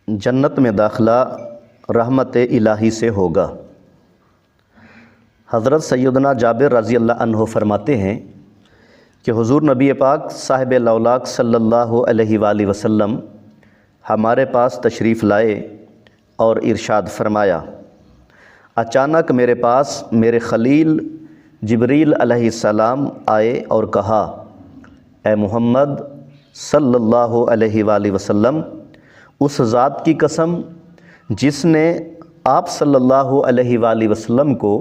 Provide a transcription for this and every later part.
جنت میں داخلہ رحمت الہی سے ہوگا۔ حضرت سیدنا جابر رضی اللہ عنہ فرماتے ہیں کہ حضور نبی پاک صاحب لولاک صلی اللہ علیہ وآلہ وسلم ہمارے پاس تشریف لائے اور ارشاد فرمایا، اچانک میرے پاس میرے خلیل جبریل علیہ السلام آئے اور کہا، اے محمد صلی اللہ علیہ وآلہ وسلم، اس ذات کی قسم جس نے آپ صلی اللہ علیہ وآلہ وسلم کو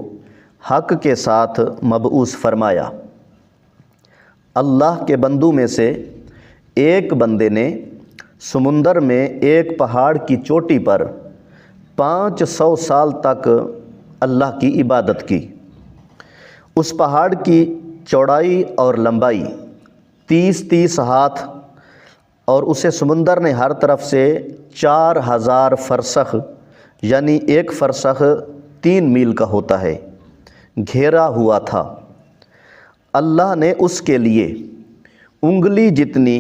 حق کے ساتھ مبعوث فرمایا، اللہ کے بندوں میں سے ایک بندے نے سمندر میں ایک پہاڑ کی چوٹی پر 500 سال تک اللہ کی عبادت کی۔ اس پہاڑ کی چوڑائی اور لمبائی 30 ہاتھ اور اسے سمندر نے ہر طرف سے 4000 فرسخ یعنی ایک فرسخ 3 میل کا ہوتا ہے گھیرا ہوا تھا۔ اللہ نے اس کے لیے انگلی جتنی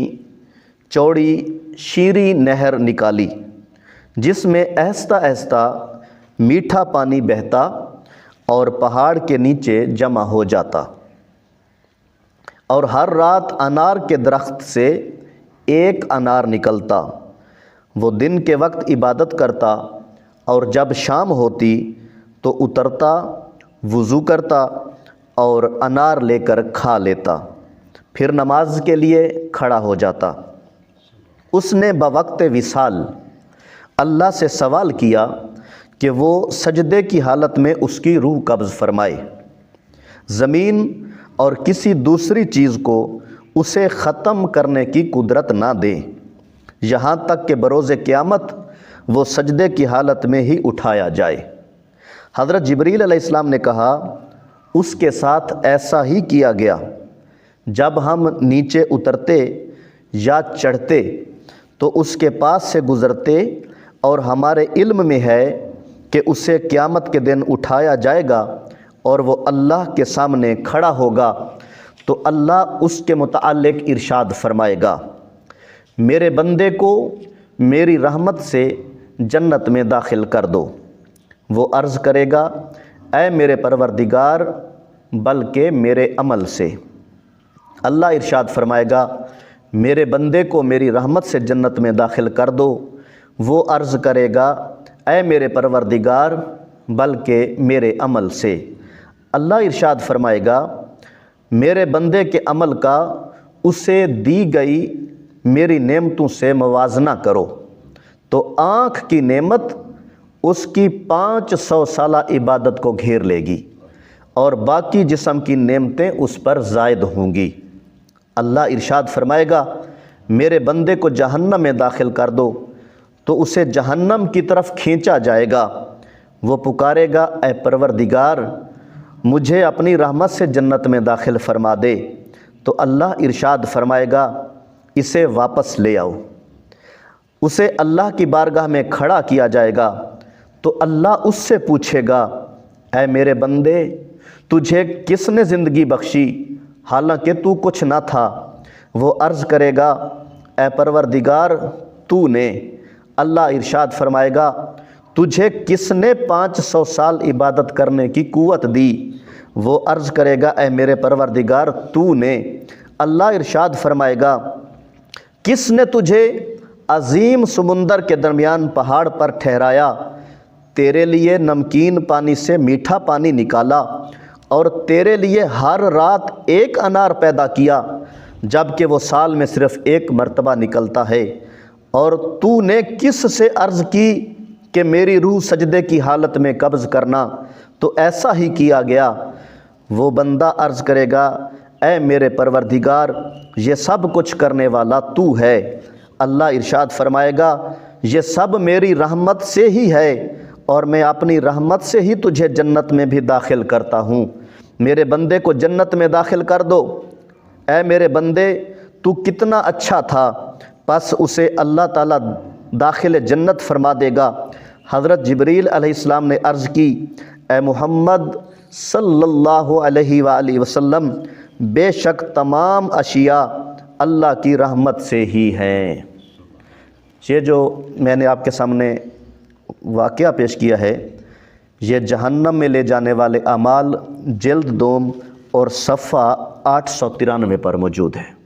چوڑی شیریں نہر نکالی جس میں آہستہ آہستہ میٹھا پانی بہتا اور پہاڑ کے نیچے جمع ہو جاتا، اور ہر رات انار کے درخت سے ایک انار نکلتا۔ وہ دن کے وقت عبادت کرتا اور جب شام ہوتی تو اترتا، وضو کرتا اور انار لے کر کھا لیتا، پھر نماز کے لیے کھڑا ہو جاتا۔ اس نے بوقت وصال اللہ سے سوال کیا کہ وہ سجدے کی حالت میں اس کی روح قبض فرمائے، زمین اور کسی دوسری چیز کو اسے ختم کرنے کی قدرت نہ دے، یہاں تک کہ بروز قیامت وہ سجدے کی حالت میں ہی اٹھایا جائے۔ حضرت جبریل علیہ السلام نے کہا، اس کے ساتھ ایسا ہی کیا گیا۔ جب ہم نیچے اترتے یا چڑھتے تو اس کے پاس سے گزرتے، اور ہمارے علم میں ہے کہ اسے قیامت کے دن اٹھایا جائے گا اور وہ اللہ کے سامنے کھڑا ہوگا، تو اللہ اس کے متعلق ارشاد فرمائے گا، میرے بندے کو میری رحمت سے جنت میں داخل کر دو۔ وہ عرض کرے گا، اے میرے پروردگار، بلکہ میرے عمل سے۔ اللہ ارشاد فرمائے گا، میرے بندے کو میری رحمت سے جنت میں داخل کر دو۔ وہ عرض کرے گا، اے میرے پروردگار، بلکہ میرے عمل سے۔ اللہ ارشاد فرمائے گا، میرے بندے کے عمل کا اسے دی گئی میری نعمتوں سے موازنہ کرو، تو آنکھ کی نعمت اس کی 500 سالہ عبادت کو گھیر لے گی اور باقی جسم کی نعمتیں اس پر زائد ہوں گی۔ اللہ ارشاد فرمائے گا، میرے بندے کو جہنم میں داخل کر دو، تو اسے جہنم کی طرف کھینچا جائے گا۔ وہ پکارے گا، اے پروردگار، مجھے اپنی رحمت سے جنت میں داخل فرما دے۔ تو اللہ ارشاد فرمائے گا، اسے واپس لے آؤ۔ اسے اللہ کی بارگاہ میں کھڑا کیا جائے گا، تو اللہ اس سے پوچھے گا، اے میرے بندے، تجھے کس نے زندگی بخشی حالانکہ تو کچھ نہ تھا؟ وہ عرض کرے گا، اے پروردگار، تو نے۔ اللہ ارشاد فرمائے گا، تجھے کس نے 500 سال عبادت کرنے کی قوت دی؟ وہ عرض کرے گا، اے میرے پروردگار، تو نے۔ اللہ ارشاد فرمائے گا، کس نے تجھے عظیم سمندر کے درمیان پہاڑ پر ٹھہرایا، تیرے لیے نمکین پانی سے میٹھا پانی نکالا، اور تیرے لیے ہر رات ایک انار پیدا کیا، جبکہ وہ سال میں صرف ایک مرتبہ نکلتا ہے؟ اور تو نے کس سے عرض کی کہ میری روح سجدے کی حالت میں قبض کرنا، تو ایسا ہی کیا گیا۔ وہ بندہ عرض کرے گا، اے میرے پروردگار، یہ سب کچھ کرنے والا تو ہے۔ اللہ ارشاد فرمائے گا، یہ سب میری رحمت سے ہی ہے، اور میں اپنی رحمت سے ہی تجھے جنت میں بھی داخل کرتا ہوں۔ میرے بندے کو جنت میں داخل کر دو۔ اے میرے بندے، تو کتنا اچھا تھا، پس اسے اللہ تعالیٰ داخل جنت فرما دے گا۔ حضرت جبریل علیہ السلام نے عرض کی، اے محمد صلی اللہ علیہ وآلہ وسلم، بے شک تمام اشیاء اللہ کی رحمت سے ہی ہیں۔ یہ جو میں نے آپ کے سامنے واقعہ پیش کیا ہے یہ جہنم میں لے جانے والے اعمال جلد 2 اور صفحہ 893 پر موجود ہے۔